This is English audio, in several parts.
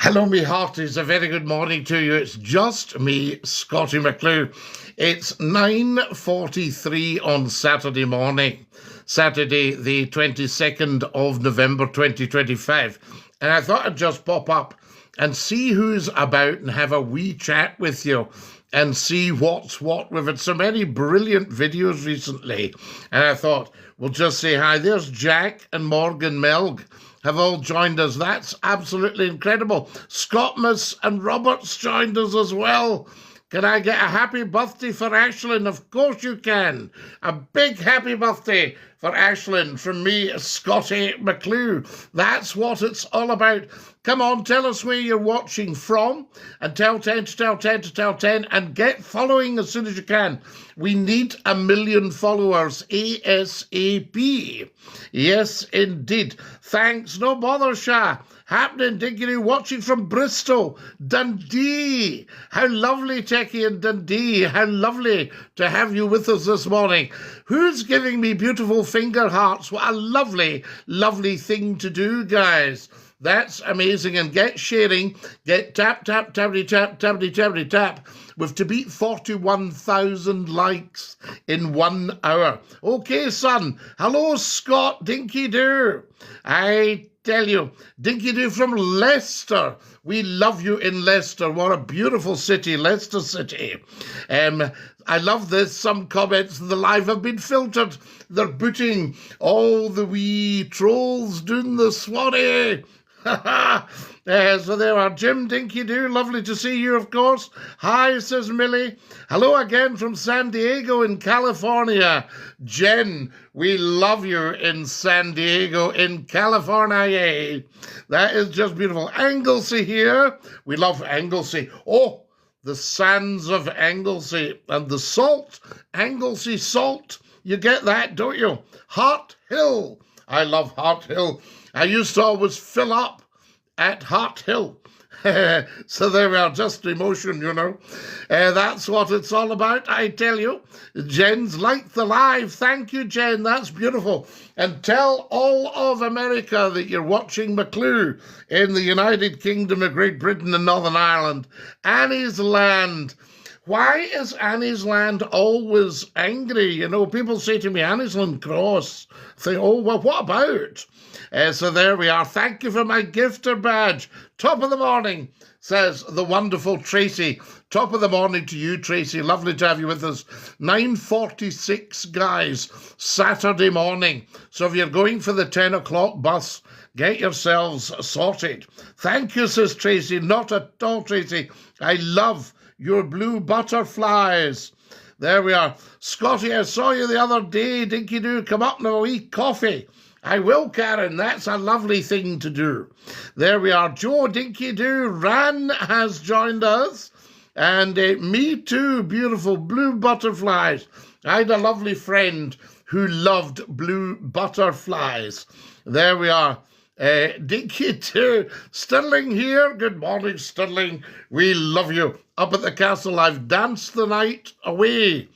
Hello, me hearties. A very good morning to you. It's just me, Scottie McClue. It's 9:43 on Saturday morning, Saturday the 22nd of November 2025. And I thought I'd just pop up and see who's about and have a wee chat with you and see what's what. We've had so many brilliant videos recently. And I thought, we'll just say hi. There's Jack and Morgan Melg have all joined us. That's absolutely incredible. Scottmas and Roberts joined us as well. Can I get a happy birthday for Ashlyn? Of course you can. A big happy birthday for Ashlyn from me, Scottie McClue. That's what it's all about. Come on, tell us where you're watching from and tell 10 to tell 10 to tell 10 and get following as soon as you can. We need 1 million followers ASAP. Yes, indeed. Thanks. No bother, Shah. Happening, DINKY-DOO, watching from Bristol, Dundee. How lovely, Techie in Dundee. How lovely to have you with us this morning. Who's giving me beautiful finger hearts? What a lovely, lovely thing to do, guys. That's amazing. And get sharing. Get tap, tap, tappity, tap, tappity, tappity, tap. We've to beat 41,000 likes in 1 hour. Okay, son. Hello, Scott. DINKY-DOO. I tell you, DINKY-DOO from Leicester. We love you in Leicester. What a beautiful city, Leicester City. I love this. Some comments in the live have been filtered. They're booting all the wee trolls doing the swanny. So there are. Jim, DINKY-DOO, lovely to see you, of course. Hi, says Millie. Hello again from San Diego in California. Jen, we love you in San Diego in California. That is just beautiful. Anglesey here. We love Anglesey. Oh, the sands of Anglesey and the salt. Anglesey salt. You get that, don't you? Hart Hill. I love Hart Hill. I used to always fill up at Hart Hill. So there we are, just emotion, you know. That's what it's all about, I tell you. Jen's liked the live. Thank you, Jen. That's beautiful. And tell all of America that you're watching McClue in the United Kingdom of Great Britain and Northern Ireland. Annie's Land. Why is Annie's Land always angry? You know, people say to me, Annie's Land cross. I think, oh, well, what about? So there we are. Thank you for my gifter badge. Top of the morning, says the wonderful Tracy. Top of the morning to you, Tracy. Lovely to have you with us. 9:46, guys, Saturday morning. So if you're going for the 10 o'clock bus, get yourselves sorted. Thank you, says Tracy. Not at all, Tracy. I love your blue butterflies. There we are. Scottie, I saw you the other day. DINKY-DOO, come up and have a wee coffee. I will, Karen. That's a lovely thing to do. There we are. Joe, DINKY-DOO. Ran has joined us. And me too, beautiful blue butterflies. I had a lovely friend who loved blue butterflies. There we are. DINKY-DOO. Stirling here. Good morning, Stirling. We love you. Up at the castle, I've danced the night away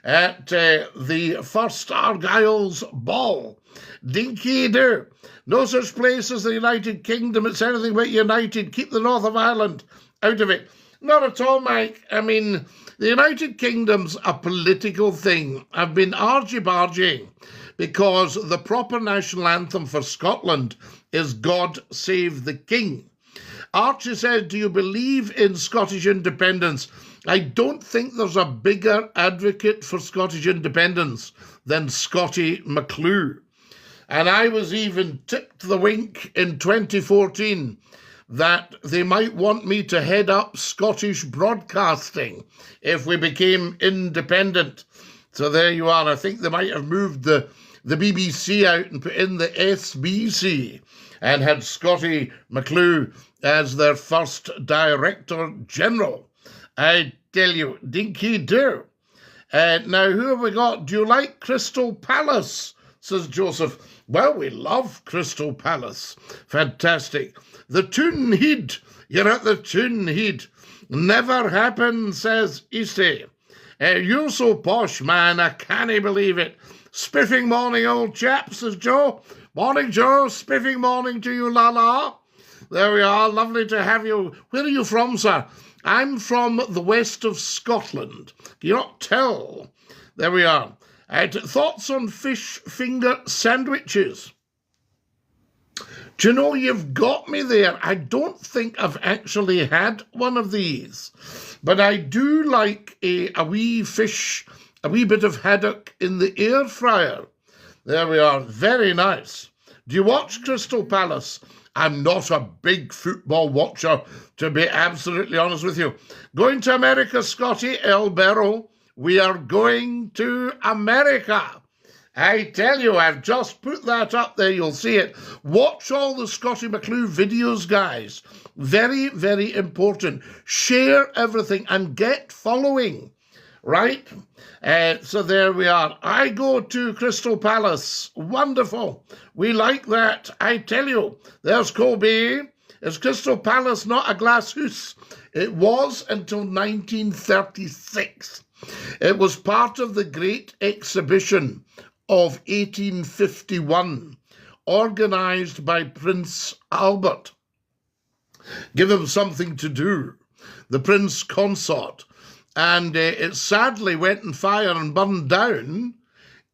at the first Argyle's ball. DINKY-DOO. No such place as the United Kingdom. It's anything but united. Keep the north of Ireland out of it. Not at all, Mike. I mean, the United Kingdom's a political thing. I've been argy-bargying because the proper national anthem for Scotland is God Save the King. Archie said, do you believe in Scottish independence? I don't think there's a bigger advocate for Scottish independence than Scottie McClue. And I was even tipped the wink in 2014 that they might want me to head up Scottish broadcasting if we became independent. So there you are. I think they might have moved the BBC out and put in the SBC and had Scottie McClue as their first Director General. I tell you, DINKY-DOO. Now, who have we got? Do you like Crystal Palace? Says Joseph. Well, we love Crystal Palace. Fantastic. The Toonheed. You're at the Toonheed. Never happened, says Eastie. You're so posh, man. I can't believe it. Spiffing morning, old chap, says Joe. Morning, Joe. Spiffing morning to you, la-la. There we are. Lovely to have you. Where are you from, sir? I'm from the west of Scotland. Can you not tell? There we are. Thoughts on fish finger sandwiches? Do you know, you've got me there. I don't think I've actually had one of these, but I do like a wee fish, a wee bit of haddock in the air fryer. There we are. Very nice. Do you watch Crystal Palace? I'm not a big football watcher, to be absolutely honest with you. Going to America, Scottie, El Barrow. We are going to America. I tell you, I've just put that up there. You'll see it. Watch all the Scottie McClue videos, guys. Very, very important. Share everything and get following, right? So there we are. I go to Crystal Palace. Wonderful. We like that. I tell you, there's Colby. Is Crystal Palace not a glass house? It was until 1936. It was part of the Great Exhibition of 1851, organised by Prince Albert. Give him something to do, the Prince Consort. And it sadly went on fire and burned down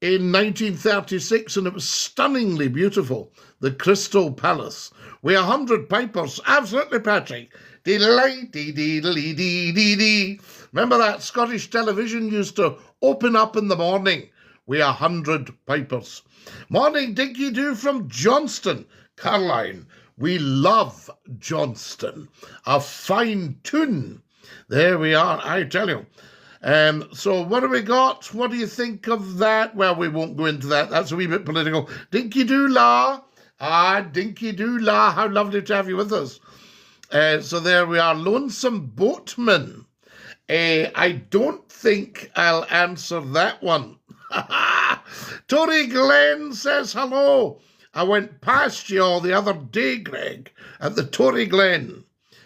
in 1936, and it was stunningly beautiful, the Crystal Palace. We 100 pipers, absolutely, Patrick. Dee-dee-dee-dee-dee-dee-dee. Remember that Scottish television used to open up in the morning? We 100 pipers. Morning, Dinky-Doo from Johnston. Caroline, we love Johnston. A fine tune. There we are, I tell you. So what have we got? What do you think of that? Well, we won't go into that. That's a wee bit political. Dinky-Doo La. Dinky-Doo La. How lovely to have you with us. So there we are. Lonesome Boatman. I don't think I'll answer that one. Tory Glen says hello. I went past you the other day, Greg, at the Tory Glen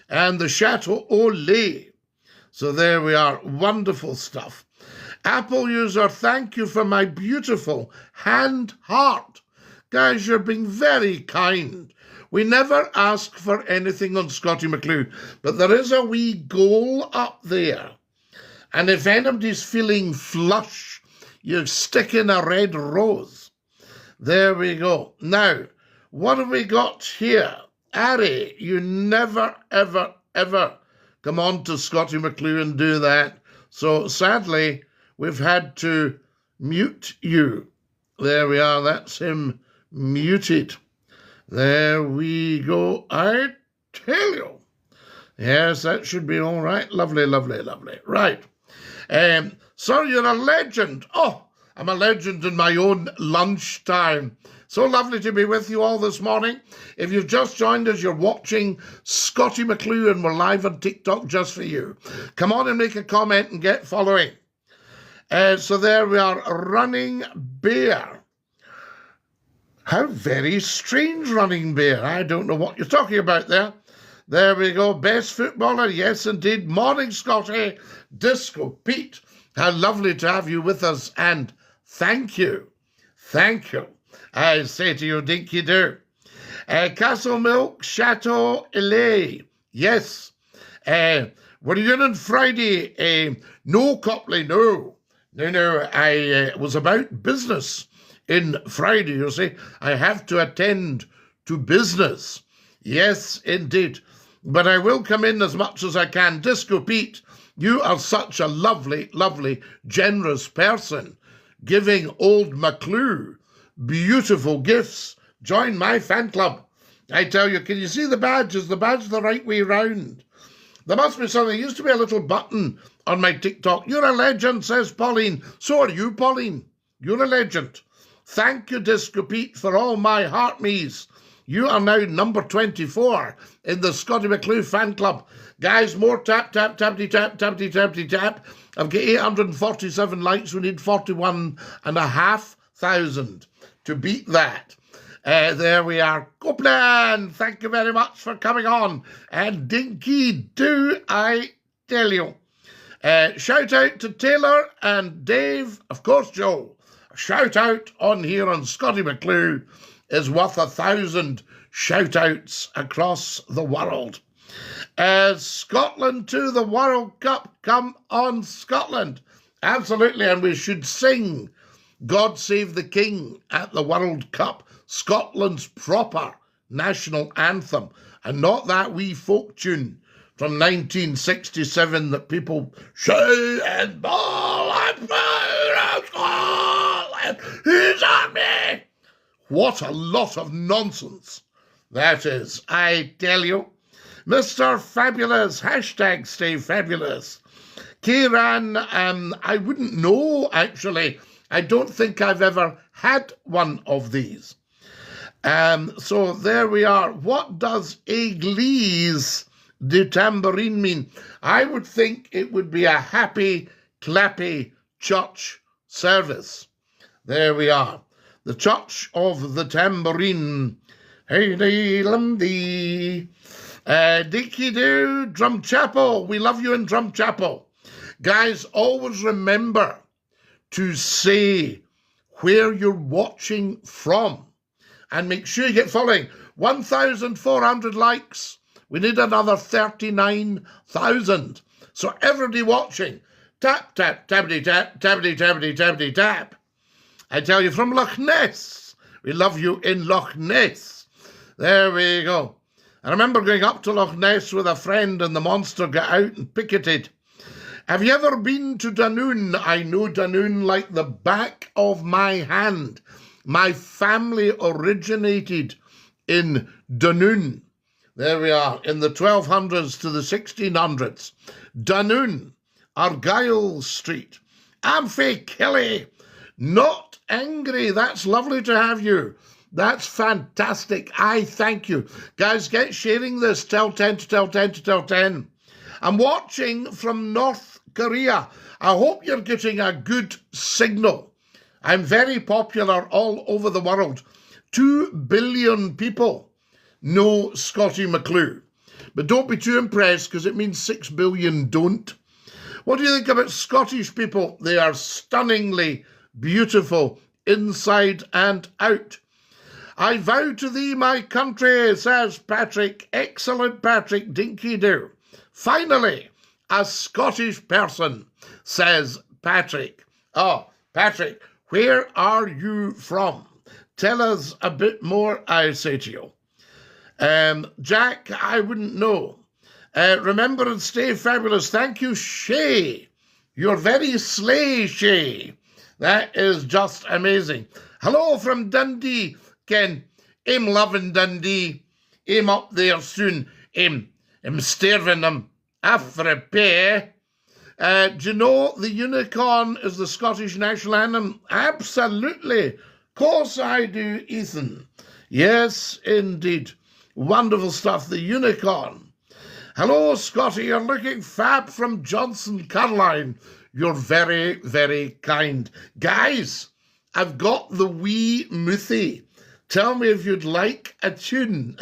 and the Chateau Olay. So there we are. Wonderful stuff. Apple user, thank you for my beautiful hand heart. Guys, you're being very kind. We never ask for anything on Scottie McClue, but there is a wee goal up there. And if anybody's feeling flush, you stick in a red rose. There we go. Now, what have we got here? Ari, you never, ever, ever come on to Scottie McClue and do that. So sadly, we've had to mute you. There we are. That's him muted. There we go. I tell you. Yes, that should be all right. Lovely, lovely, lovely. Right. Sir, you're a legend. Oh, I'm a legend in my own lunchtime. So lovely to be with you all this morning. If you've just joined us, you're watching Scottie McClue and we're live on TikTok just for you. Come on and make a comment and get following. So there we are, Running Bear. How very strange, Running Bear. I don't know what you're talking about there. There we go. Best footballer. Yes, indeed. Morning, Scottie. Disco Pete. How lovely to have you with us. And thank you. Thank you. I say to you, Dinky-Doo. Castle Milk, Chateau Elay. Yes. Were you in on Friday? No, Copley, no. No, I was about business in Friday, you see. I have to attend to business. Yes, indeed. But I will come in as much as I can. Disco Pete, you are such a lovely, lovely, generous person, giving old McClue beautiful gifts. Join my fan club. I tell you, can you see the badge? Is the badge the right way round? There must be something. There used to be a little button on my TikTok. You're a legend, says Pauline. So are you, Pauline. You're a legend. Thank you, Disco Pete, for all my heart me's. You are now number 24 in the Scottie McClue fan club. Guys, more tap, tap, tappity, tap, tappity, tappity, tap. I've got 847 likes. We need 41,500 to beat that. There we are. Copeland, thank you very much for coming on. And Dinky-Doo, I tell you. Shout out to Taylor and Dave, of course, Joe. A shout out on here on Scottie McClue is worth 1,000 shout-outs across the world. Scotland to the World Cup. Come on, Scotland. Absolutely, and we should sing God Save the King at the World Cup, Scotland's proper national anthem, and not that wee folk tune from 1967 that people shout and bawl and proud of Scotland, who's on me? What a lot of nonsense that is, I tell you. Mr. Fabulous, hashtag stay fabulous. Kieran, I wouldn't know, actually. I don't think I've ever had one of these. So there we are. What does Église de Tambourine mean? I would think it would be a happy, clappy church service. There we are. The Church of the Tambourine. Hey, Lumdy. DINKY-DOO, Drum Chapel. We love you in Drum Chapel. Guys, always remember to say where you're watching from. And make sure you get following. 1,400 likes. We need another 39,000. So everybody watching, tap, tap, tappity, tap, tappity, tappity, tappity, tap. I tell you, from Loch Ness. We love you in Loch Ness. There we go. I remember going up to Loch Ness with a friend and the monster got out and picketed. Have you ever been to Dunoon? I know Dunoon like the back of my hand. My family originated in Dunoon. There we are, in the 1200s to the 1600s. Dunoon, Argyll Street. I'm fae Kelly, not angry. That's lovely to have you. That's fantastic. I thank you. Guys, get sharing this. Tell 10 to tell 10 to tell 10. I'm watching from North Korea. I hope you're getting a good signal. I'm very popular all over the world. 2 billion people know Scottie McClue. But don't be too impressed because it means 6 billion don't. What do you think about Scottish people? They are stunningly beautiful inside and out. I vow to thee, my country, says Patrick. Excellent, Patrick. DINKY-DOO. Finally, a Scottish person, says Patrick. Oh, Patrick, where are you from? Tell us a bit more, I say to you. Jack, I wouldn't know. Remember and stay fabulous. Thank you, Shay. You're very slay, Shay. That is just amazing. Hello from Dundee, Ken. I'm loving Dundee. I'm up there soon. I'm starving them after a pay. Do you know the unicorn is the Scottish national anthem? Absolutely. Of course I do, Ethan. Yes, indeed. Wonderful stuff, the unicorn. Hello, Scottie. You're looking fab from Johnson, Caroline. You're very, very kind. Guys, I've got the wee Muthie. Tell me if you'd like a tune.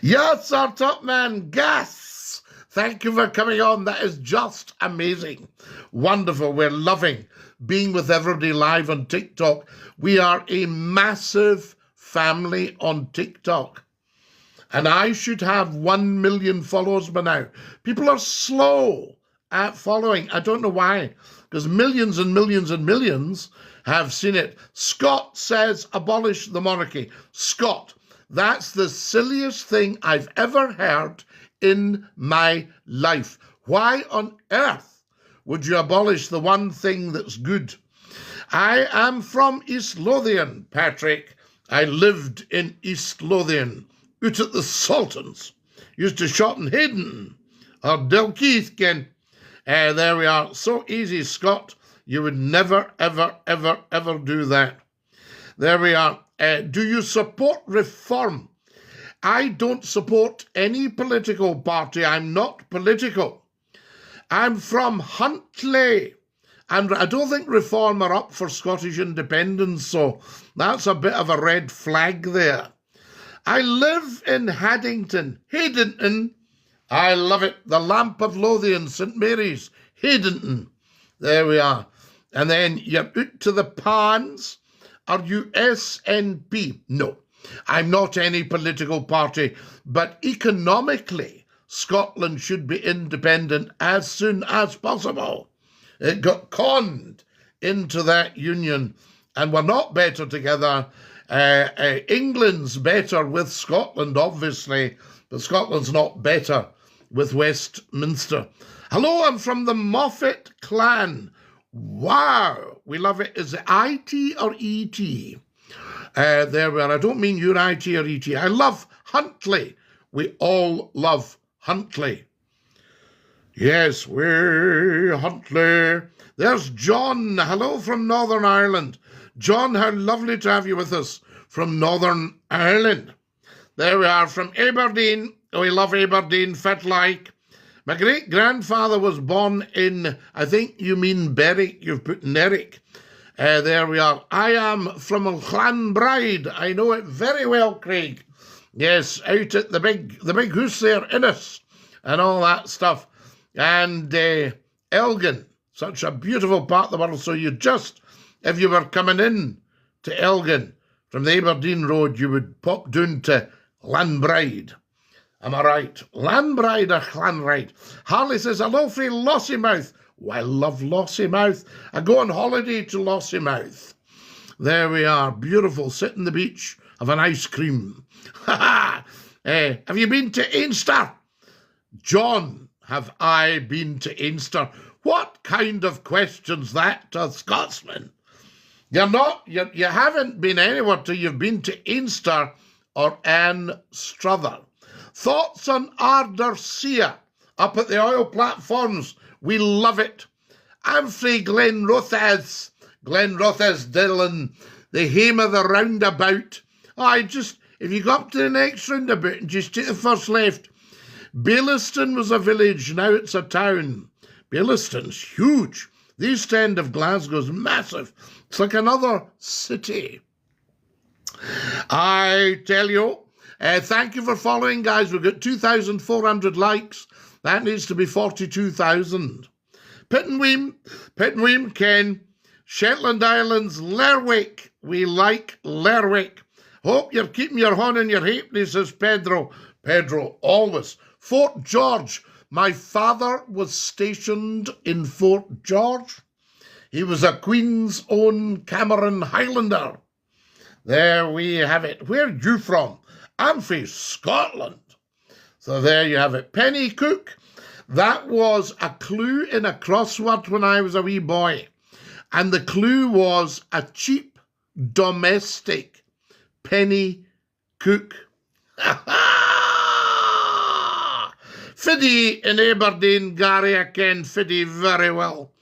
Yes, our top man, Gas. Thank you for coming on. That is just amazing. Wonderful. We're loving being with everybody live on TikTok. We are a massive family on TikTok. And I should have 1 million followers by now. People are slow at following. I don't know why. Because millions and millions and millions have seen it. Scott says, abolish the monarchy. Scott, that's the silliest thing I've ever heard in my life. Why on earth would you abolish the one thing that's good? I am from East Lothian, Patrick. I lived in East Lothian, out at the Sultans. Used to shot in Hayden or Dalkeith, Ken. There we are. So easy, Scott. You would never, ever, ever, ever do that. There we are. Do you support reform? I don't support any political party. I'm not political. I'm from Huntly. And I don't think Reform are up for Scottish independence, so that's a bit of a red flag there. I live in Haddington. Haddington. I love it. The Lamp of Lothian, St Mary's, Haddington. There we are. And then you're out to the Pans, are you SNP? No, I'm not any political party, but economically, Scotland should be independent as soon as possible. It got conned into that union, and we're not better together. England's better with Scotland, obviously, but Scotland's not better with Westminster. Hello, I'm from the Moffat clan. Wow, we love it. Is it IT or ET? There we are. I don't mean you're IT or ET. I love Huntley. We all love Huntley. Yes, we're Huntley. There's John. Hello from Northern Ireland. John, how lovely to have you with us from Northern Ireland. There we are from Aberdeen. We love Aberdeen, fit like. My great-grandfather was born in, I think you mean Berwick, you've put Nerrick. There we are. I am from Llanbride. I know it very well, Craig. Yes, out at the big house there, Innes, and all that stuff. And Elgin, such a beautiful part of the world. So you just, if you were coming in to Elgin from the Aberdeen Road, you would pop down to Llanbride. Am I right? Llanbride or Llanbride? Harley says, hello from Lossiemouth. Oh, I love Lossiemouth. I go on holiday to Lossiemouth. There we are. Beautiful. Sit on the beach, have an ice cream. Have you been to Einster? John, have I been to Einster? What kind of question's that to a Scotsman? You haven't been anywhere till you've been to Einster or Anstruther. Thoughts on Ardersia up at the oil platforms? We love it. I'm frae Glenrothes, Dylan, the hame of the roundabout. If you go up to the next roundabout and just take the first left, Bailiston was a village, now it's a town. Bailiston's huge. The East End of Glasgow's massive. It's like another city. I tell you, thank you for following, guys. We've got 2,400 likes. That needs to be 42,000. Pittenweem, Ken. Shetland Islands, Lerwick. We like Lerwick. Hope you're keeping your horn in your halfpenny, says Pedro. Pedro, always. Fort George. My father was stationed in Fort George. He was a Queen's Own Cameron Highlander. There we have it. Where are you from? I'm from Scotland. So there you have it. Penny Cook. That was a clue in a crossword when I was a wee boy. And the clue was a cheap domestic penny cook. Fiddy in Aberdeen, Gary, I ken Fiddy very well.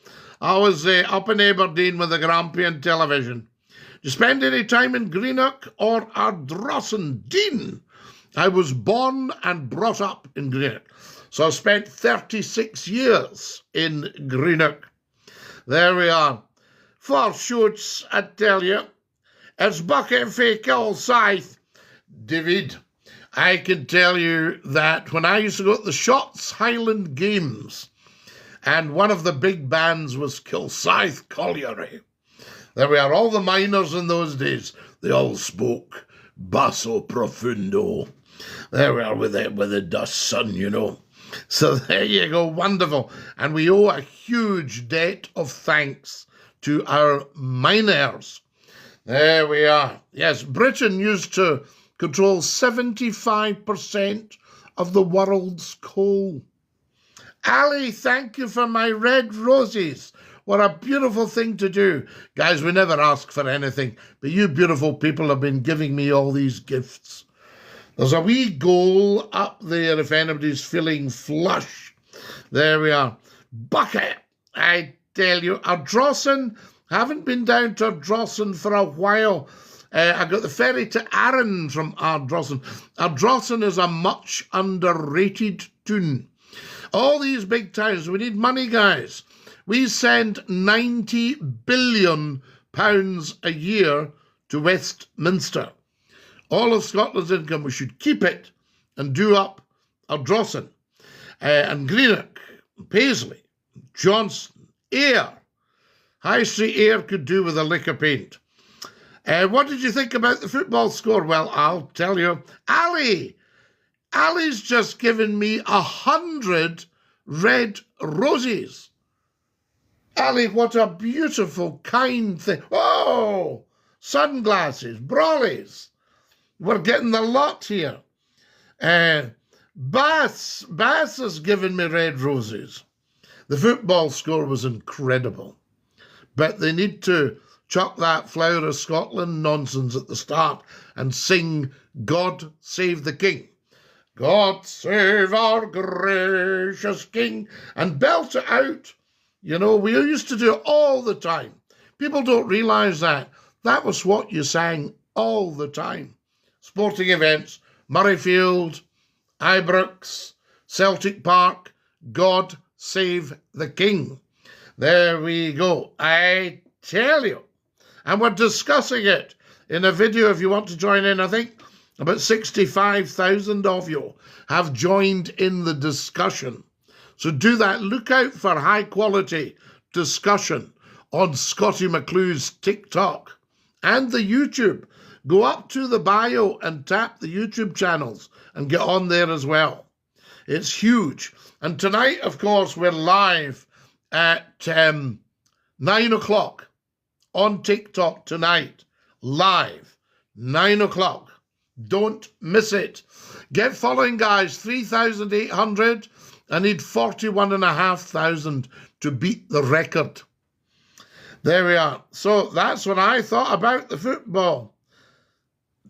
I was up in Aberdeen with the Grampian television. Do you spend any time in Greenock or Ardrossan? Dean. I was born and brought up in Greenock. So I spent 36 years in Greenock. There we are. For shoots, I tell you. It's bucket fake all scythe. David, I can tell you that when I used to go to the Shotts Highland Games, and one of the big bands was Kilsyth Colliery. There we are, all the miners in those days, they all spoke basso profundo. There we are with the dust sun, you know. So there you go, wonderful. And we owe a huge debt of thanks to our miners. There we are. Yes, Britain used to control 75% of the world's coal. Ali, thank you for my red roses. What a beautiful thing to do. Guys, we never ask for anything, but you beautiful people have been giving me all these gifts. There's a wee goal up there if anybody's feeling flush. There we are. Bucket, I tell you. Ardrossan, haven't been down to Ardrossan for a while. I got the ferry to Arran from Ardrossan. Ardrossan is a much underrated tune. All these big towns, we need money, guys. We send £90 billion a year to Westminster. All of Scotland's income, we should keep it and do up Ardrossan and Greenock, Paisley, Johnston, Ayr. High Street Ayr could do with a lick of paint. What did you think about the football score? Well, I'll tell you. Ali's just given me 100 red roses. Ali, what a beautiful, kind thing. Oh, sunglasses, brollies. We're getting the lot here. Bass has given me red roses. The football score was incredible. But they need to chuck that Flower of Scotland nonsense at the start and sing God Save the King. God save our gracious King, and belt it out. You know, we used to do it all the time. People don't realise that. That was what you sang all the time. Sporting events, Murrayfield, Ibrox, Celtic Park, God Save the King. There we go. I tell you. And we're discussing it in a video if you want to join in. I think about 65,000 of you have joined in the discussion. So do that. Look out for high quality discussion on Scottie McClue's TikTok and the YouTube. Go up to the bio and tap the YouTube channels and get on there as well. It's huge. And tonight, of course, we're live at 9 o'clock on TikTok tonight. Live, 9 o'clock. Don't miss it. Get following, guys. 3,800. I need 41,500 to beat the record. There we are. So that's what I thought about the football.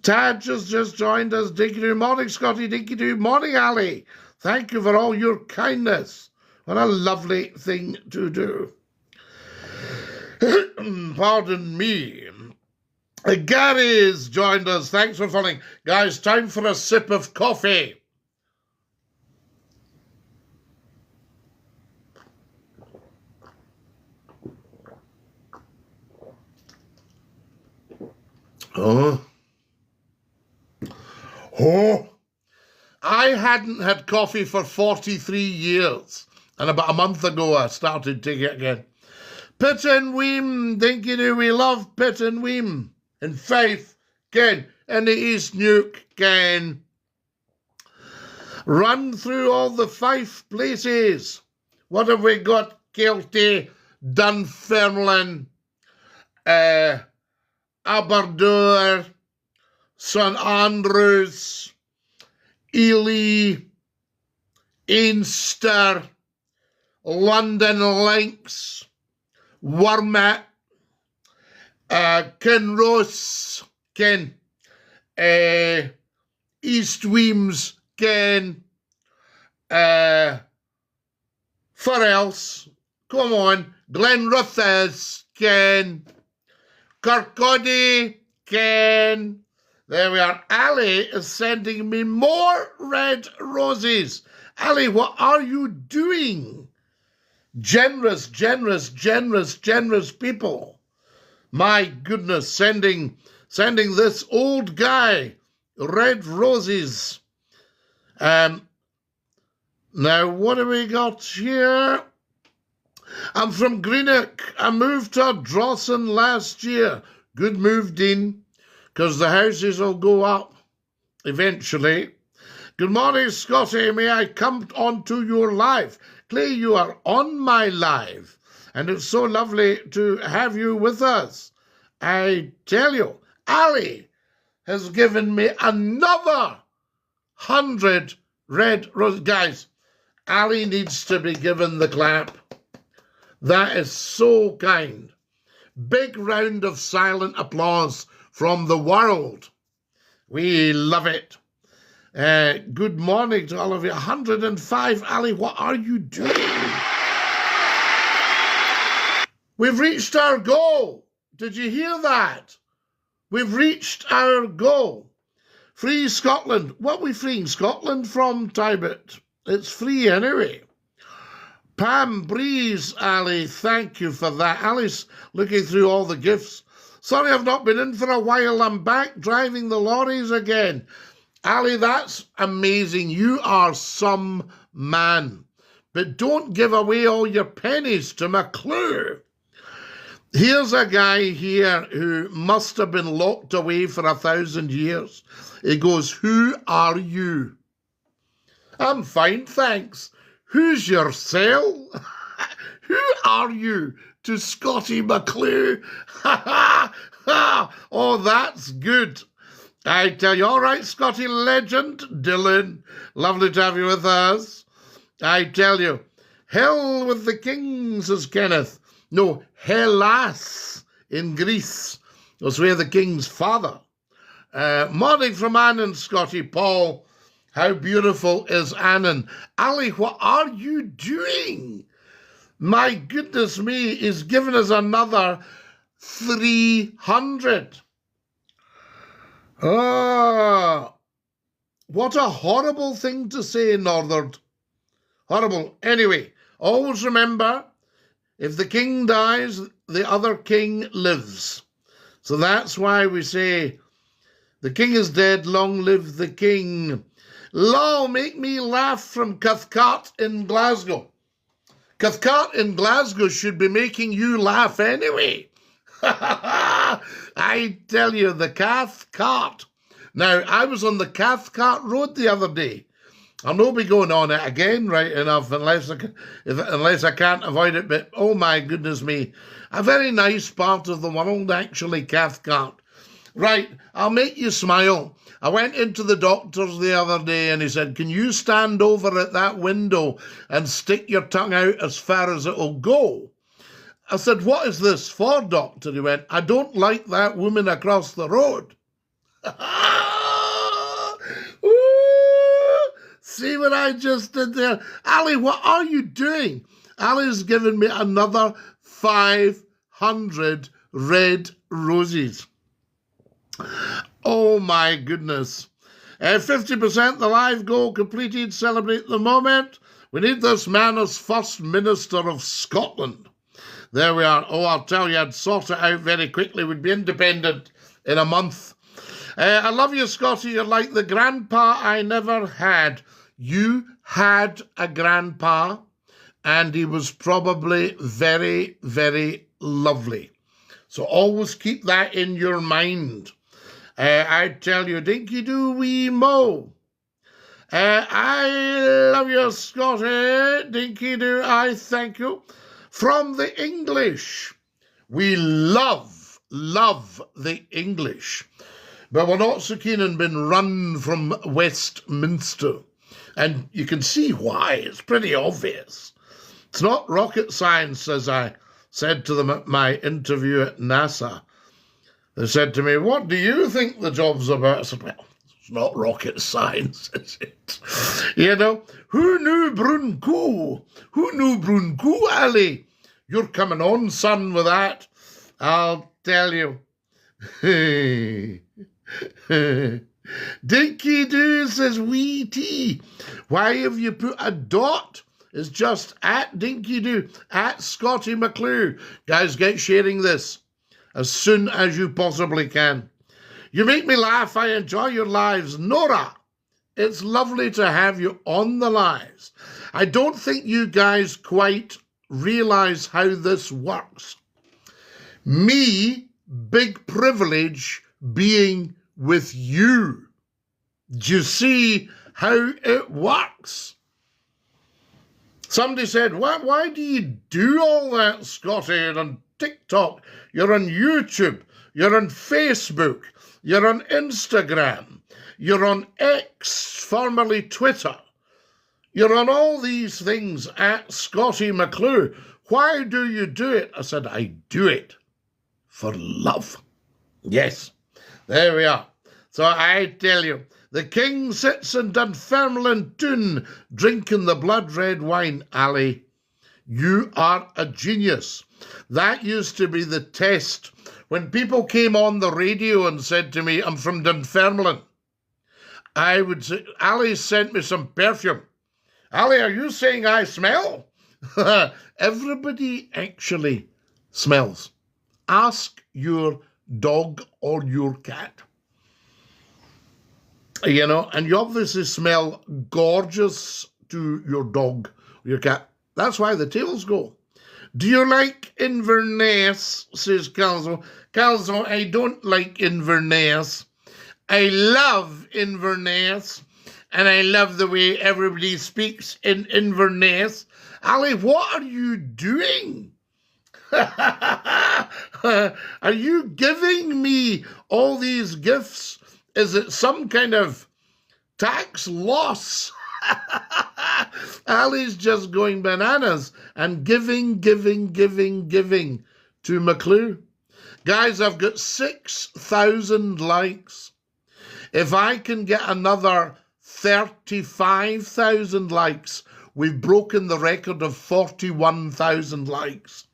Taj has just joined us. DINKY-DOO. Morning, Scottie. DINKY-DOO. Morning, Ali. Thank you for all your kindness. What a lovely thing to do. Pardon me. Gary's joined us. Thanks for following. Guys, time for a sip of coffee. Oh, I hadn't had coffee for 43 years. And about a month ago, I started taking it again. Pit and Weem, DINKY-DOO, we love Pit and Weem. In Fife, Ken, in the East Nuke, Ken. Run through all the Fife places. What have we got? Kilty, Dunfermline, Aberdour, St Andrews, Ely, Einster, London Links, Wormet, Kinross, Ken, East Weems, Ken, for else, come on, Glenrothes, Ken, Kirkcaldy, Ken. There we are. Ali is sending me more red roses. Ali, what are you doing? Generous, generous, generous, generous people. My goodness, sending this old guy red roses. Now, what have we got here? I'm from Greenock. I moved to Drawson last year. Good move, Dean, because the houses will go up eventually. Good morning, Scottie. May I come onto your live? Clay, you are on my live, and it's so lovely to have you with us. I tell you, Ali has given me another 100 red roses. Guys, Ali needs to be given the clap. That is so kind. Big round of silent applause from the world. We love it. Good morning to all of you. 105, Ali, what are you doing? We've reached our goal. Did you hear that? We've reached our goal. Free Scotland. What are we freeing Scotland from, Tybert? It's free anyway. Pam Breeze, Ali, thank you for that. Ali's looking through all the gifts. Sorry I've not been in for a while. I'm back driving the lorries again. Ali, that's amazing. You are some man. But don't give away all your pennies to McClue. Here's a guy here who must have been locked away for 1,000 years. He goes, "Who are you?" "I'm fine, thanks." "Who's your cell?" "Who are you?" To Scottie McClue. Oh, that's good. I tell you. All right, Scottie legend, Dylan. Lovely to have you with us. I tell you. Hell with the king, says Kenneth. No, Hellas in Greece. That's where the king's father. Morning from Annan, Scottie. Paul, how beautiful is Annan? Ali, what are you doing? My goodness me, he's given us another 300. Ah, what a horrible thing to say, Northern. Horrible. Anyway, always remember, if the king dies, the other king lives. So that's why we say, the king is dead, long live the king. Lol, make me laugh from Cathcart in Glasgow. Cathcart in Glasgow should be making you laugh anyway. I tell you, the Cathcart. Now, I was on the Cathcart Road the other day. I'll not be going on it again, right enough, unless I can't avoid it. But, oh my goodness me, a very nice part of the world, actually, Cathcart. Right, I'll make you smile. I went into the doctor's the other day and he said, "Can you stand over at that window and stick your tongue out as far as it'll go?" I said, "What is this for, doctor?" He went, "I don't like that woman across the road." Ooh, see what I just did there? Ali, what are you doing? Ali's given me another 500 red roses. Oh my goodness. 50% the live goal completed. Celebrate the moment. We need this man as First Minister of Scotland. There we are. Oh, I'll tell you, I'd sort it out very quickly. We'd be independent in a month. I love you, Scottie. You're like the grandpa I never had. You had a grandpa, and he was probably very, very lovely. So always keep that in your mind. I tell you, Dinky-Doo wee mo. I love you, Scottie. Dinky-Doo, I thank you. From the English. We love the English. But we're not so keen on being run from Westminster. And you can see why. It's pretty obvious. It's not rocket science, as I said to them at my interview at NASA. They said to me, "What do you think the job's about?" I said, "Well, it's not rocket science, is it?" You know, who knew Brunku? Who knew Brunku, Ali? You're coming on, son, with that. I'll tell you. Dinky-Doo says, "Wee tea. Why have you put a dot?" It's just at Dinky-Doo, at Scottie McClue. Guys, get sharing this as soon as you possibly can. You make me laugh. I enjoy your lives. Nora, it's lovely to have you on the lives. I don't think you guys quite realize how this works. Me, big privilege being with you. Do you see how it works? Somebody said, why do you do all that, Scottie? You're on TikTok, you're on YouTube, you're on Facebook, you're on Instagram, you're on X, formerly Twitter. You're on all these things at Scottie McClue. Why do you do it? I said, I do it for love. Yes, there we are. So I tell you, the king sits in Dunfermline Toon, drinking the blood-red wine. Ali, you are a genius. That used to be the test. When people came on the radio and said to me, "I'm from Dunfermline," I would say, "Ali sent me some perfume." "Ali, are you saying I smell?" Everybody actually smells. Ask your dog or your cat. You know, and you obviously smell gorgeous to your dog or your cat. That's why the tails go. Do you like Inverness, says Calzo. Calzo, I don't like Inverness. I love Inverness, and I love the way everybody speaks in Inverness. Ali, what are you doing? Are you giving me all these gifts? Is it some kind of tax loss? Ali's just going bananas and giving to McClue. Guys, I've got 6,000 likes. If I can get another 35,000 likes, we've broken the record of 41,000 likes.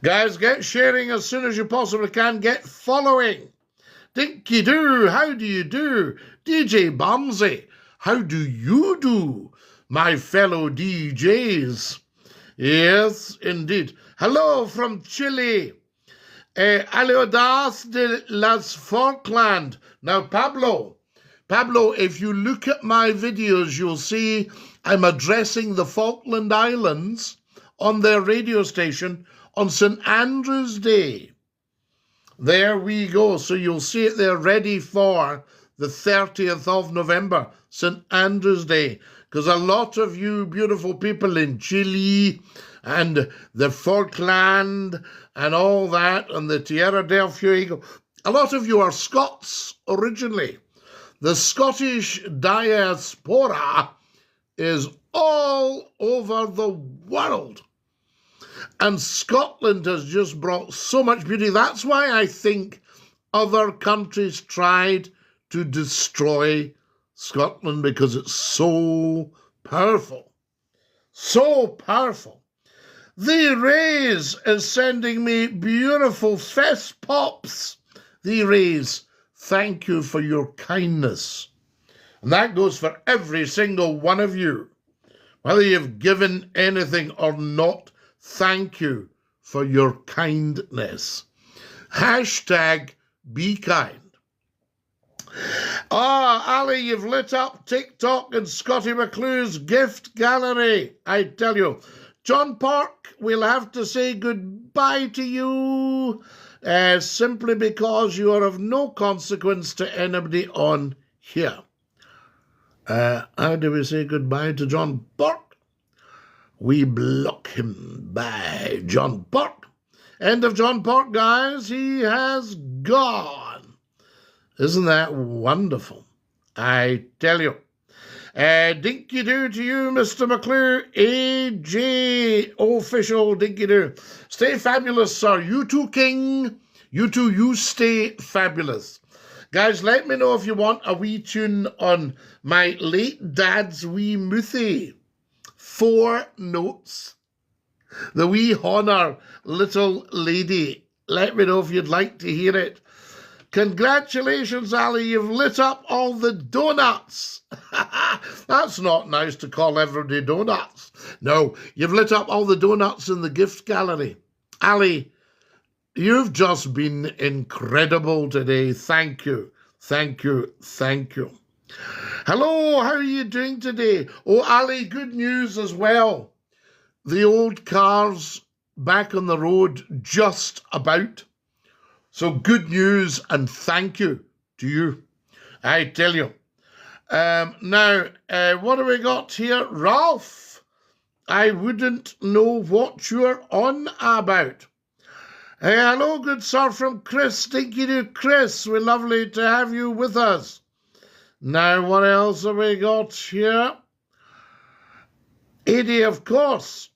Guys, get sharing as soon as you possibly can. Get following. Dinky-Doo, how do you do? DJ Bamsey, how do you do, my fellow DJs? Yes, indeed. Hello from Chile. Aliodas de las Falkland. Now, Pablo, if you look at my videos, you'll see I'm addressing the Falkland Islands on their radio station on St. Andrew's Day. There we go. So you'll see it there ready for the 30th of November, St. Andrew's Day. Because a lot of you beautiful people in Chile and the Falkland and all that and the Tierra del Fuego, a lot of you are Scots originally. The Scottish diaspora is all over the world. And Scotland has just brought so much beauty. That's why I think other countries tried to destroy Scotland, because it's so powerful. So powerful. The Rays is sending me beautiful fest pops. The Rays, thank you for your kindness. And that goes for every single one of you. Whether you've given anything or not, thank you for your kindness. Hashtag be kind. Ali, you've lit up TikTok and Scottie McClue's gift gallery. I tell you, John Park, we'll have to say goodbye to you simply because you are of no consequence to anybody on here. How do we say goodbye to John Park? We block him by John Park. End of John Park, guys. He has gone. Isn't that wonderful? I tell you. Dinky-Doo to you, Mr. McClue. AJ official Dinky-Doo. Stay fabulous, sir. You too, King. You too, you stay fabulous. Guys, let me know if you want a wee tune on my late dad's wee mouthy. 4 notes. The wee Honor little lady. Let me know if you'd like to hear it. Congratulations, Ali, you've lit up all the donuts. That's not nice to call everybody donuts. No, you've lit up all the donuts in the gift gallery. Ali, you've just been incredible today. Thank you, thank you, thank you. Hello, how are you doing today? Oh, Ali, good news as well. The old car's back on the road just about. So good news and thank you to you. I tell you. Now, what do we got here? Ralph, I wouldn't know what you're on about. Hello, good sir, from Chris. Dinky-Doo, Chris. We're lovely to have you with us. Now, what else have we got here? Eddie, of course.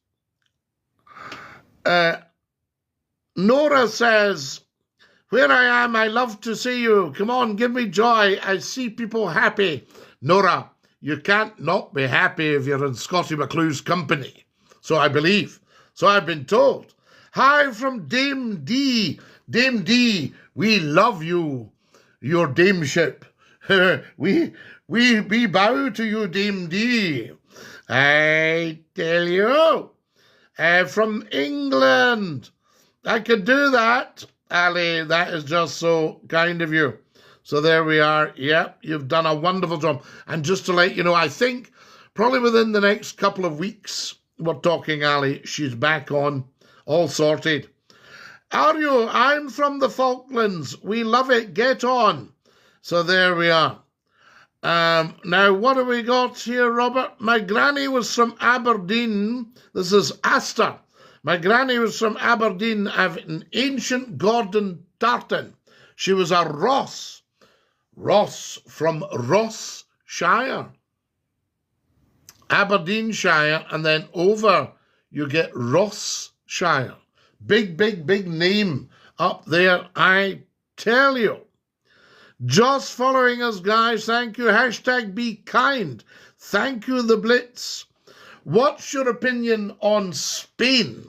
Nora says, where I am, I love to see you. Come on, give me joy. I see people happy. Nora, you can't not be happy if you're in Scottie McClue's company. So I believe. So I've been told. Hi from Dame D. Dame D, we love you, your dameship. we bow to you, Dame D. I tell you. From England. I could do that. Ali, that is just so kind of you. So there we are. Yep, you've done a wonderful job. And just to let you know, I think probably within the next couple of weeks, we're talking Ali, she's back on All sorted. Are you? I'm from the Falklands. We love it. Get on. So there we are. Now, what have we got here, Robert? My granny was from Aberdeen. This is Astor. My granny was from Aberdeen of an ancient Gordon tartan. She was a Ross. Ross from Ross-shire. Aberdeenshire, and then over you get Ross-shire. Big, big, big name up there, I tell you. Just following us, guys. Thank you. Hashtag be kind. Thank you, the Blitz. What's your opinion on Spain?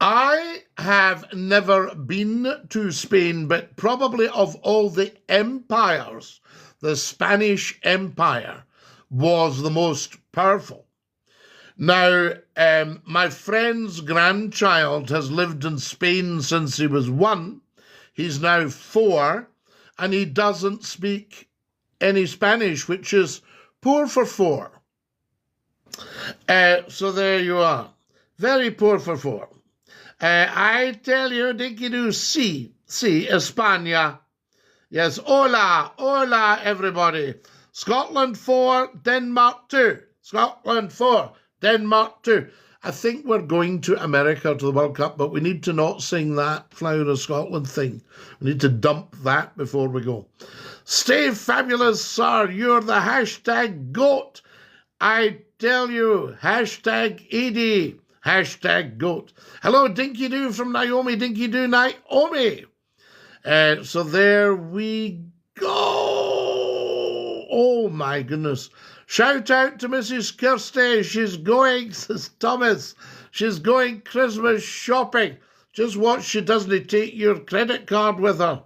I have never been to Spain, but probably of all the empires, the Spanish Empire was the most powerful. Now, my friend's grandchild has lived in Spain since he was 1. He's now 4. And he doesn't speak any Spanish, which is poor for 4. So there you are. Very poor for 4. I tell you, DINKY-DOO, sí, España. Yes, hola, hola, everybody. Scotland 4, Denmark 2. Scotland 4, Denmark 2. I think we're going to America to the World Cup, but we need to not sing that Flower of Scotland thing. We need to dump that before we go. Stay fabulous, sir. You're the hashtag GOAT. I tell you, hashtag ED, hashtag GOAT. Hello, DINKY-DOO from Naomi, DINKY-DOO Naomi. So there we go. Oh, my goodness. Shout out to Mrs. Kirsty. She's going, says Thomas. She's going Christmas shopping. Just watch she doesn't take your credit card with her.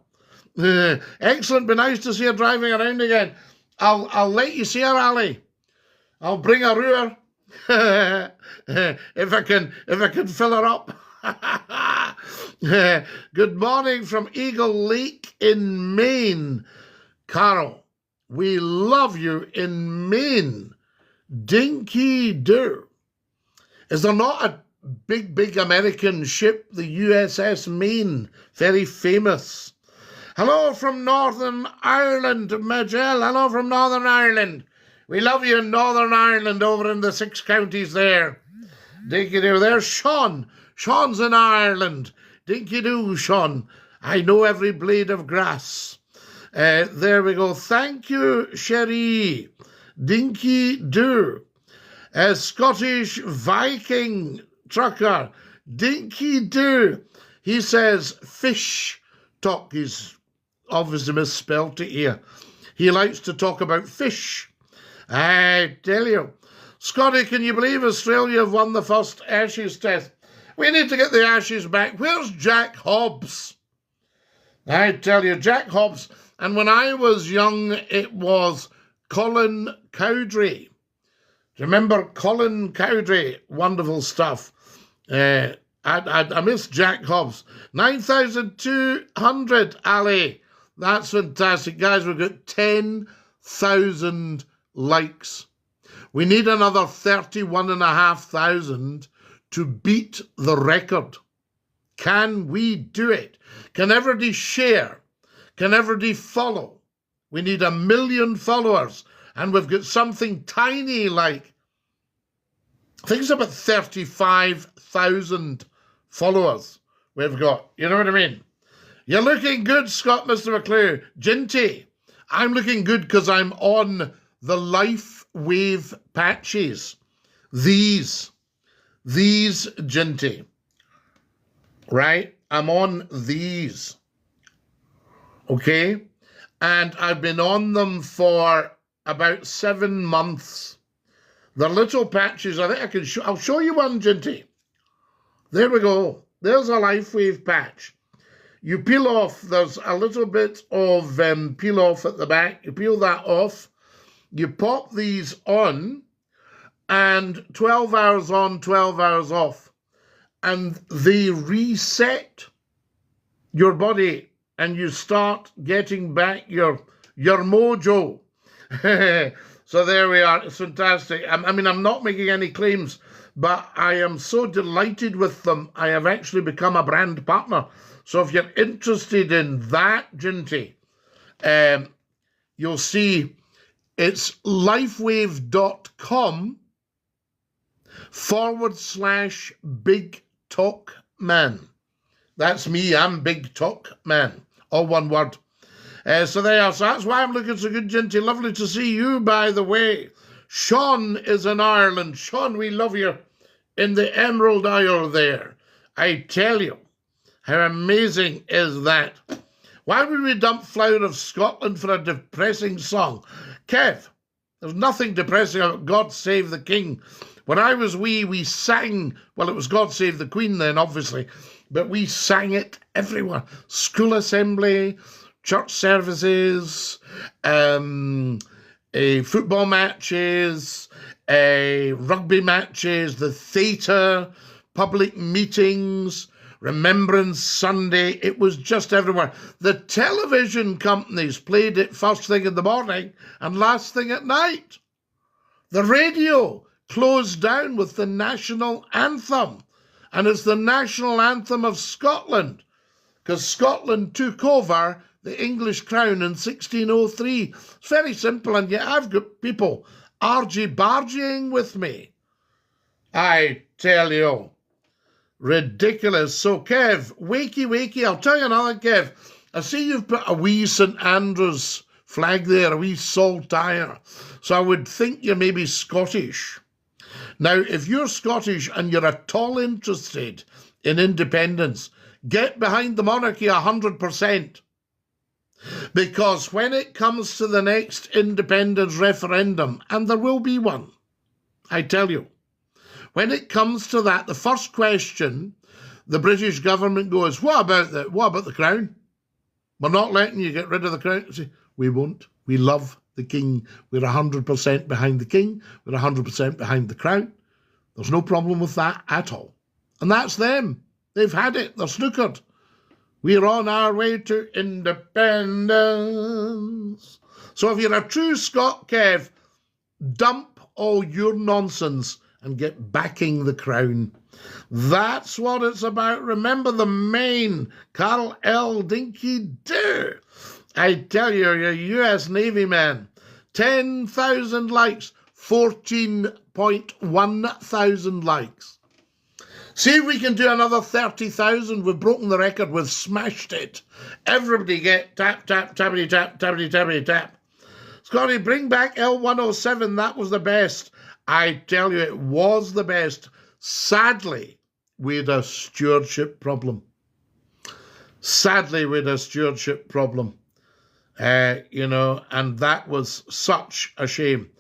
Excellent. Be nice to see her driving around again. I'll let you see her, Ali. I'll bring her over. if I can fill her up. Good morning from Eagle Lake in Maine. Carol. We love you in Maine. DINKY-DOO. Is there not a big American ship, the USS Maine? Very famous. Hello from Northern Ireland, Majel. Hello from Northern Ireland. We love you in Northern Ireland over in the 6 counties there. DINKY-DOO. There's Sean. Sean's in Ireland. DINKY-DOO, Sean. I know every blade of grass. There we go. Thank you, Cherie. DINKY-DOO. Scottish Viking trucker. DINKY-DOO. He says fish talk. He's obviously misspelled it here. He likes to talk about fish. I tell you. Scottie, can you believe Australia have won the first Ashes test? We need to get the Ashes back. Where's Jack Hobbs? I tell you, Jack Hobbs. And when I was young, it was Colin Cowdrey. Remember Colin Cowdrey? Wonderful stuff. I miss Jack Hobbs. 9,200, Ali. That's fantastic. Guys, we've got 10,000 likes. We need another 31,500 to beat the record. Can we do it? Can everybody share? Can everybody follow? We need 1 million followers, and we've got something tiny like, I think it's about 35,000 followers we've got. You know what I mean? You're looking good, Scott, Mr. McClue. Ginty, I'm looking good because I'm on the Life Wave patches. These, Ginty. Right? I'm on these. Okay? And I've been on them for about 7 months. They're little patches. I think I can I'll show you one, Ginty. There we go. There's a Life Wave patch. You peel off, there's a little bit of peel off at the back. You peel that off. You pop these on, and 12 hours on, 12 hours off. And they reset your body, and you start getting back your mojo. So there we are. It's fantastic. I mean, I'm not making any claims, but I am so delighted with them. I have actually become a brand partner. So if you're interested in that, Ginty, you'll see it's lifewave.com/Big Talk Man. That's me. I'm Big Talk Man. All one word. So there you are. So that's why I'm looking so good, Ginty. Lovely to see you, by the way. Sean is in Ireland. Sean, we love you in the Emerald Isle there. I tell you, how amazing is that? Why would we dump Flower of Scotland for a depressing song? Kev, there's nothing depressing about God Save the King. When I was wee, we sang, well, it was God Save the Queen then, obviously, but we sang it everywhere. School assembly, church services, football matches, rugby matches, the theatre, public meetings, Remembrance Sunday. It was just everywhere. The television companies played it first thing in the morning and last thing at night. The radio closed down with the national anthem, and it's the national anthem of Scotland, because Scotland took over the English crown in 1603. It's very simple, and yet I've got people argy-bargying with me. I tell you, ridiculous. So, Kev, wakey, I'll tell you another, Kev. I see you've put a wee St Andrews flag there, a wee saltire. So I would think you're maybe Scottish. Now, if you're Scottish and you're at all interested in independence, get behind the monarchy 100%. Because when it comes to the next independence referendum, and there will be one, I tell you, when it comes to that, the first question the British government goes, what about the crown? We're not letting you get rid of the crown. Say, we won't. We love the king. We're 100% behind the king. We're 100% behind the crown. There's no problem with that at all. And that's them. They've had it. They're snookered. We're on our way to independence. So if you're a true Scot, Kev, dump all your nonsense and get backing the crown. That's what it's about. Remember the main Carl L. Dinky-Doo. I tell you, you're a US Navy man. 10,000 likes, 14.1 thousand likes. See if we can do another 30,000. We've broken the record. We've smashed it. Everybody get tap, tap, tappity, tap, tappity, tappity, tap. Scottie, bring back L107. That was the best. I tell you, it was the best. Sadly, we had a stewardship problem. And that was such a shame.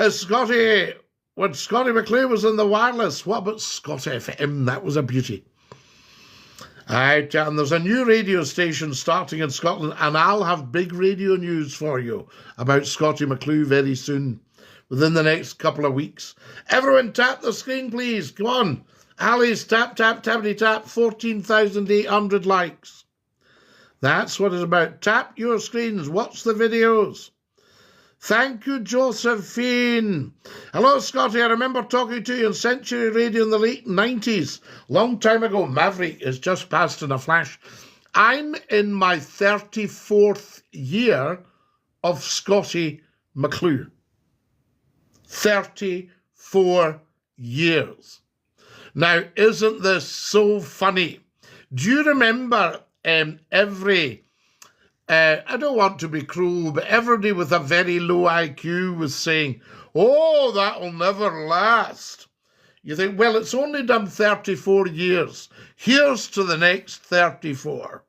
Scottie, when Scottie McClue was in the wireless, what about Scott FM? That was a beauty. And there's a new radio station starting in Scotland, and I'll have big radio news for you about Scottie McClue very soon, within the next couple of weeks. Everyone tap the screen, please. Come on. Ali's tap, tap, tappity, tap, 14,800 likes. That's what it's about. Tap your screens. Watch the videos. Thank you, Josephine. Hello, Scottie. I remember talking to you on Century Radio in the late 90s. Long time ago. Maverick is just passed in a flash. I'm in my 34th year of Scottie McClue. 34 years. Now, isn't this so funny? Do you remember I don't want to be cruel, but everybody with a very low IQ was saying, oh, that'll never last. You think, well, it's only done 34 years. Here's to the next 34.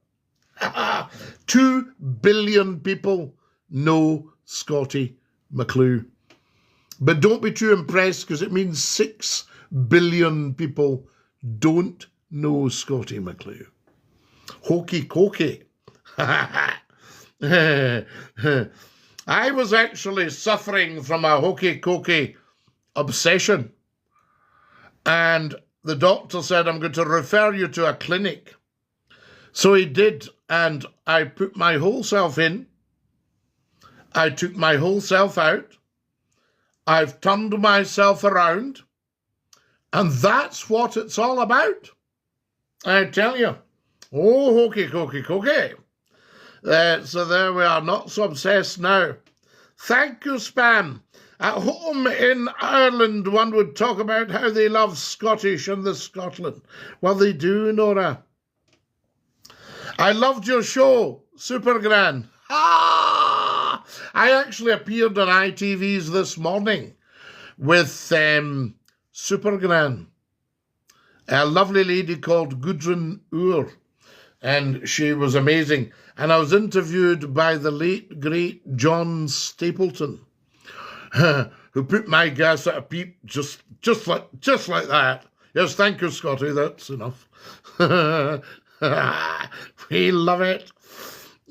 2 billion people know Scottie McClue. But don't be too impressed, because it means 6 billion people don't know Scottie McClue. Hokey cokey. I was actually suffering from a hokey cokey obsession. And the doctor said, I'm going to refer you to a clinic. So he did, and I put my whole self in. I took my whole self out. I've turned myself around, and that's what it's all about. I tell you. Oh, hokey, cokey, cokey. So there we are, not so obsessed now. Thank you, Spam. At home in Ireland, one would talk about how they love Scottish and the Scotland. Well, they do, Nora. I loved your show, Super Gran. Ah! I actually appeared on ITV's this morning with Super Gran, a lovely lady called Gudrun Ur, and she was amazing. And I was interviewed by the late, great John Stapleton, who put my gas at a peep just like that. Yes, thank you, Scottie, that's enough. We love it.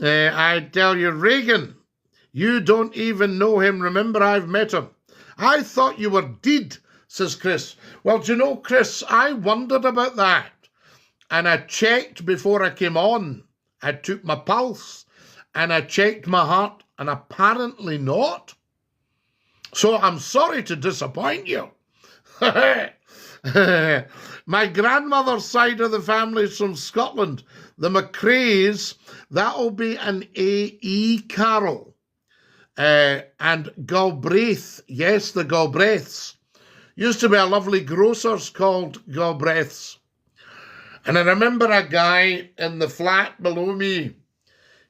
I tell you, Reagan, you don't even know him. Remember, I've met him. I thought you were dead, says Chris. Well, do you know, Chris, I wondered about that. And I checked before I came on. I took my pulse and I checked my heart, and apparently not. So I'm sorry to disappoint you. My grandmother's side of the family is from Scotland. The McCraes, that'll be an A.E. Carol. And Galbraith, yes, the Galbraiths. Used to be a lovely grocer's called Galbraiths. And I remember a guy in the flat below me.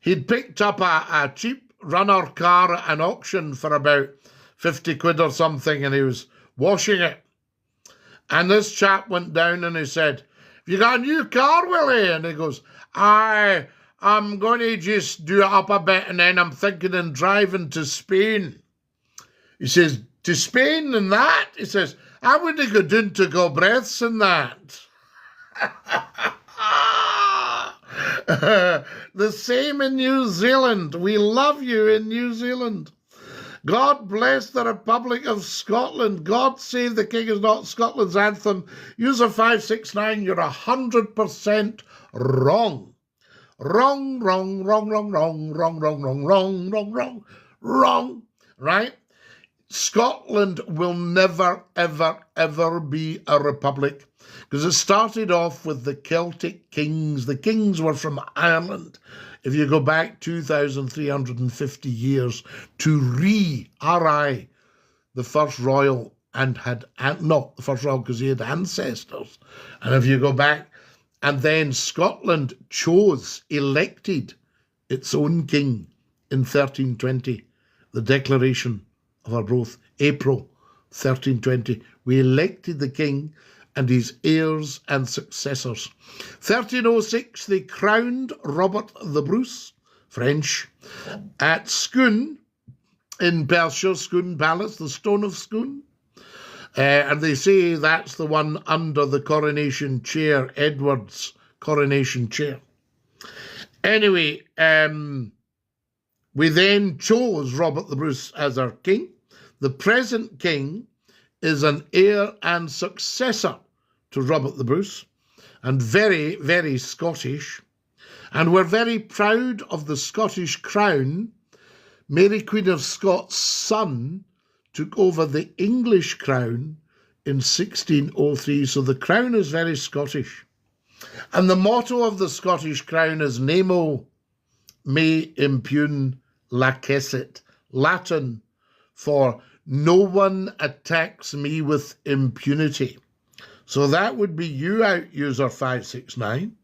He'd picked up a cheap runner car at an auction for about 50 quid or something, and he was washing it. And this chap went down and he said, "Have you got a new car, Willie?" And he goes, I'm going to just do it up a bit, and then I'm thinking of driving to Spain. He says, "To Spain and that?" He says, "I wouldn't go down to Galbraith's and that." The same in New Zealand. We love you in New Zealand. God bless the Republic of Scotland. God save the King is not Scotland's anthem. User 569, you're 100% wrong. Wrong, wrong, wrong, wrong, wrong, wrong, wrong, wrong, wrong, wrong, wrong, wrong, right? Scotland will never, ever, ever be a republic, because it started off with the Celtic kings. The kings were from Ireland. If you go back 2,350 years to R.I., the first royal, and had, not the first royal because he had ancestors. And if you go back, and then Scotland elected its own king in 1320, the Declaration of Arbroath, April 1320. We elected the king and his heirs and successors. 1306, they crowned Robert the Bruce, French, at Scone in Perthshire, Scone Palace, the Stone of Scone. And they say that's the one under the coronation chair, Edward's coronation chair. Anyway, we then chose Robert the Bruce as our king. The present king is an heir and successor to Robert the Bruce, and very, very Scottish. And we're very proud of the Scottish crown. Mary Queen of Scots' son took over the English crown in 1603, so the crown is very Scottish. And the motto of the Scottish crown is Nemo me impune lacessit, Latin for no one attacks me with impunity. So that would be you out, user 569.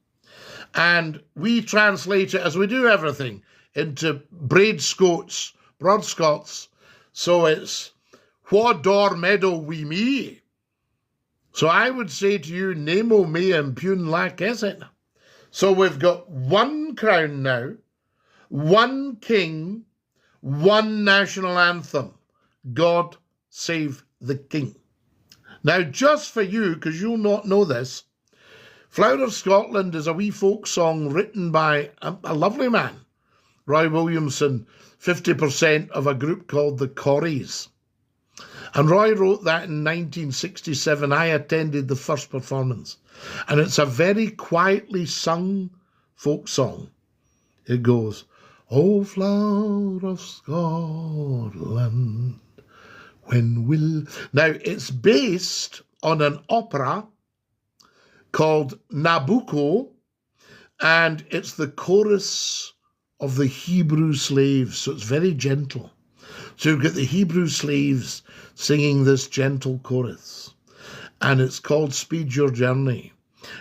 And we translate it, as we do everything, into Broad Scots. So it's what door meadow we me. So I would say to you, Nemo me impune lacessit. So we've got one crown now, one king, one national anthem. God save the king. Now, just for you, because you'll not know this, Flower of Scotland is a wee folk song written by a lovely man, Roy Williamson, 50% of a group called the Corries. And Roy wrote that in 1967. I attended the first performance. And it's a very quietly sung folk song. It goes, "Oh, flower of Scotland, When will... Now, it's based on an opera called Nabucco, and it's the chorus of the Hebrew slaves, so it's very gentle. So you've got the Hebrew slaves singing this gentle chorus, and it's called Speed Your Journey.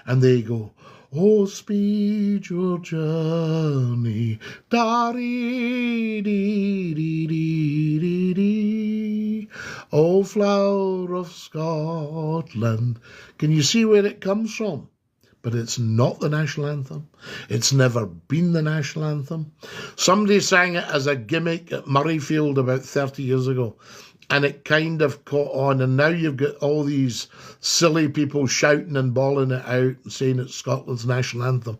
And they go, oh, speed your journey, da-dee-dee-dee-dee-dee, oh, flower of Scotland. Can you see where it comes from? But it's not the national anthem. It's never been the national anthem. Somebody sang it as a gimmick at Murrayfield about 30 years ago, and it kind of caught on, and now you've got all these silly people shouting and bawling it out and saying it's Scotland's national anthem.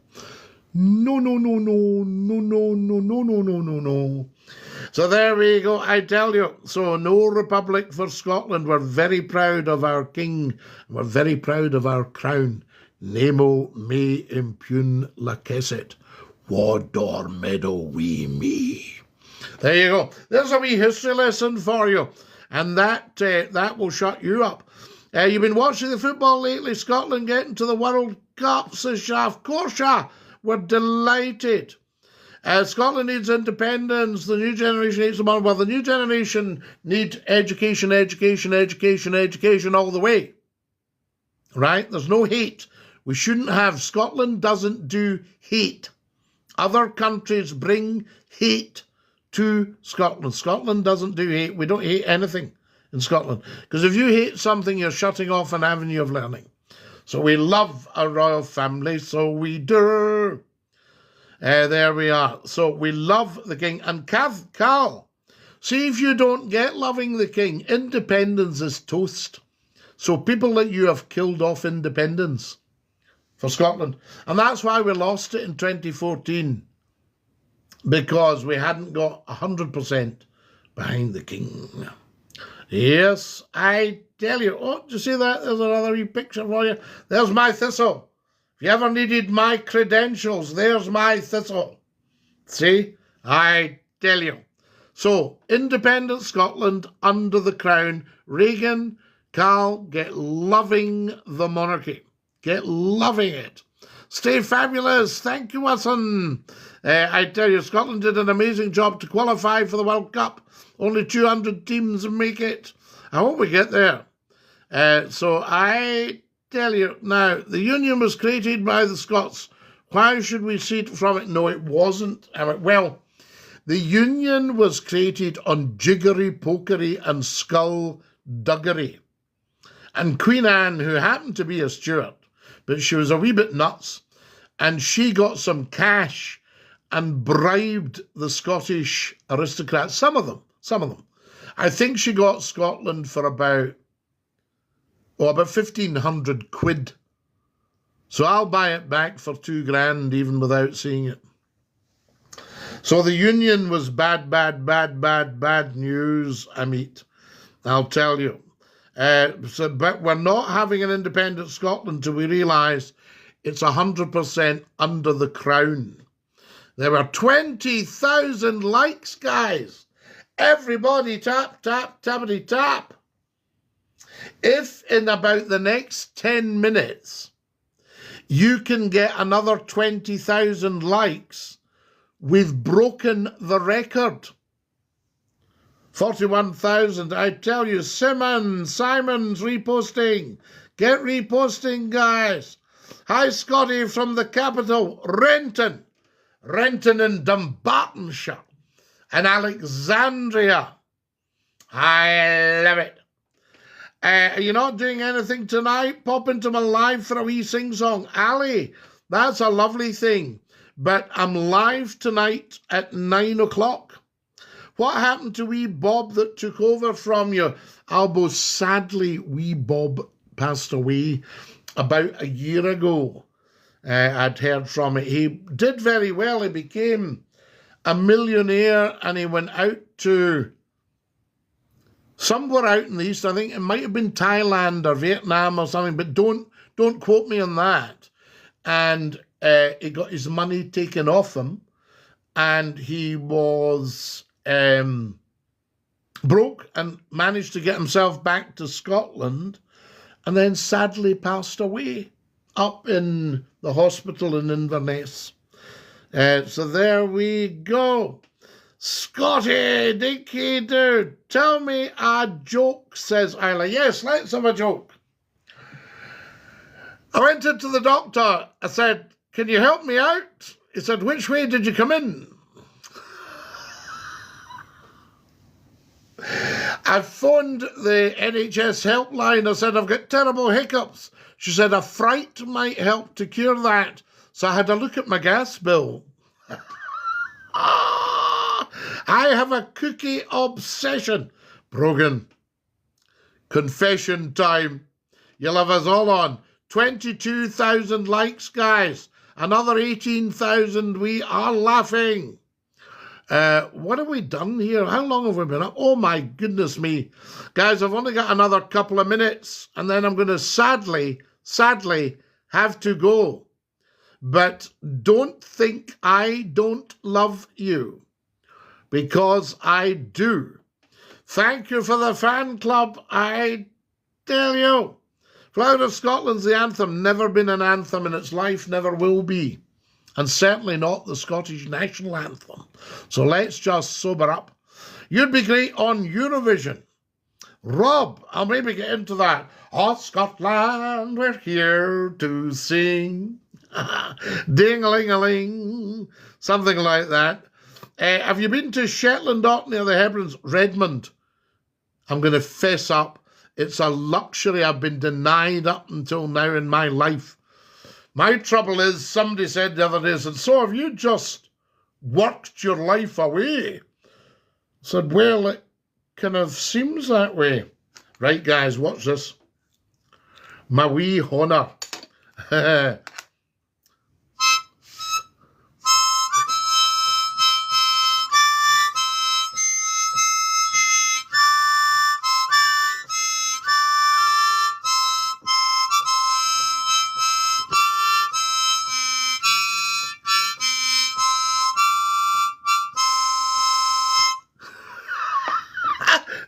No, no, no, no, no, no, no, no, no, no, no, no. So there we go, I tell you. So no republic for Scotland. We're very proud of our king. We're very proud of our crown. Nemo me impugn lacessit, Wador meadow we me. There you go. There's a wee history lesson for you, and that will shut you up. You've been watching the football lately. Scotland getting to the World Cup, says Shah. Of course, Shah. We're delighted. Scotland needs independence. The new generation needs the money. Well, the new generation need education, education, education, education all the way. Right? There's no hate. We shouldn't have. Scotland doesn't do hate. Other countries bring hate to Scotland. Scotland doesn't do hate. We don't hate anything in Scotland. Because if you hate something, you're shutting off an avenue of learning. So we love our royal family, so we do. There we are. So we love the king. And Cal, see if you don't get loving the king. Independence is toast. So people like you have killed off independence for Scotland. And that's why we lost it in 2014. Because we hadn't got 100% behind the king. Yes, I tell you. Oh, do you see that? There's another wee picture for you. There's my thistle. If you ever needed my credentials, there's my thistle. See? I tell you. So, independent Scotland under the crown. Reagan, Cal, get loving the monarchy. Get loving it. Stay fabulous. Thank you, Watson. I tell you, Scotland did an amazing job to qualify for the World Cup. Only 200 teams make it. I hope we get there. So I tell you, now, the Union was created by the Scots. Why should we see it from it? No, it wasn't. Well, the Union was created on jiggery-pokery and skullduggery. And Queen Anne, who happened to be a Stuart, but she was a wee bit nuts, and she got some cash and bribed the Scottish aristocrats, some of them. I think she got Scotland for about 1,500 quid. So I'll buy it back for $2,000 even without seeing it. So the Union was bad news, Amit. I'll tell you. But we're not having an independent Scotland till we realise it's 100% under the crown. There were 20,000 likes, guys. Everybody tap, tap, tappity tap. If in about the next 10 minutes you can get another 20,000 likes, we've broken the record. 41,000. I tell you, Simon's reposting. Get reposting, guys. Hi, Scottie from the capital, Renton in Dumbartonshire, and Alexandria. I love it. You're not doing anything tonight? Pop into my live for a wee sing-song. Ali, that's a lovely thing. But I'm live tonight at 9 o'clock. What happened to wee Bob that took over from you? Albo, sadly, wee Bob passed away about a year ago. I'd heard from it. He did very well. He became a millionaire and he went out to somewhere out in the east. I think it might have been Thailand or Vietnam or something, but don't quote me on that. And he got his money taken off him, and he was broke and managed to get himself back to Scotland, and then sadly passed away up in the hospital in Inverness. So there we go. Scottie, DINKY-DOO, tell me a joke, says Isla. Yes, let's have a joke. I went into the doctor. I said, can you help me out? He said, which way did you come in? I phoned the NHS helpline. I said, I've got terrible hiccups. She said, a fright might help to cure that. So I had a look at my gas bill. I have a cookie obsession. Brogan, confession time. You'll have us all on. 22,000 likes, guys. Another 18,000. We are laughing. What have we done here? How long have we been up? Oh, my goodness me. Guys, I've only got another couple of minutes, and then I'm going to sadly have to go. But don't think I don't love you, because I do. Thank you for the fan club. I tell you, Flower of Scotland's the anthem. Never been an anthem in its life, never will be. And certainly not the Scottish national anthem. So let's just sober up. You'd be great on Eurovision. Rob, I'll maybe get into that. Oh, Scotland, we're here to sing. Ding-a-ling-a-ling. Something like that. Have you been to Shetland, Orkney, or the Hebrides? Redmond. I'm going to fess up. It's a luxury I've been denied up until now in my life. My trouble is, somebody said the other day, said, so have you just worked your life away? I said, well, it kind of seems that way. Right, guys, watch this. My wee honour.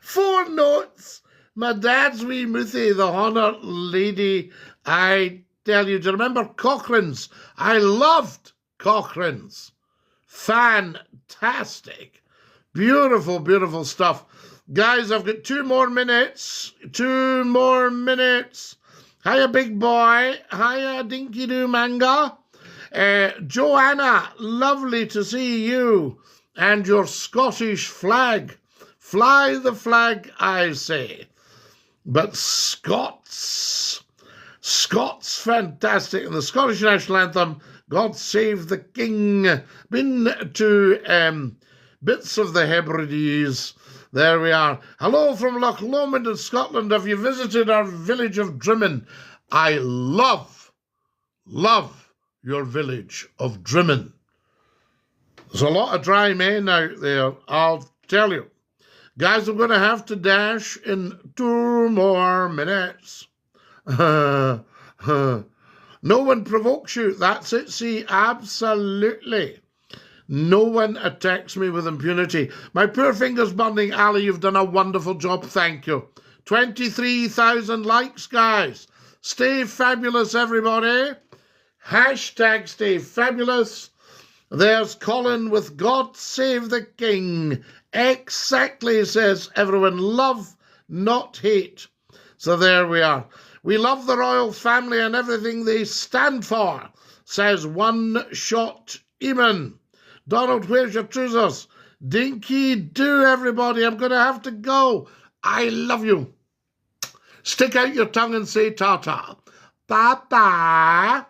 Four notes. My dad's wee Muthie, the honour lady. I tell you, do you remember Cochrane's? I loved Cochrane's. Fantastic. Beautiful, beautiful stuff. Guys, I've got 2 more minutes. 2 more minutes. Hiya, big boy. Hiya, DINKY-DOO manga. Joanna, lovely to see you and your Scottish flag. Fly the flag, I say. But Scots, fantastic. And the Scottish national anthem, God Save the King. Been to bits of the Hebrides. There we are. Hello from Loch Lomond in Scotland. Have you visited our village of Drimmen? I love your village of Drimmen. There's a lot of dry men out there, I'll tell you. Guys, I'm going to have to dash in 2 more minutes. No one provokes you. That's it, see, absolutely. No one attacks me with impunity. My poor finger's burning. Ali, you've done a wonderful job. Thank you. 23,000 likes, guys. Stay fabulous, everybody. Hashtag stay fabulous. There's Colin with God Save the King. Exactly, says everyone. Love, not hate. So there we are. We love the royal family and everything they stand for, says One Shot Eamon. Donald, where's your trousers? DINKY-DOO, everybody. I'm going to have to go. I love you. Stick out your tongue and say ta-ta. Bye-bye.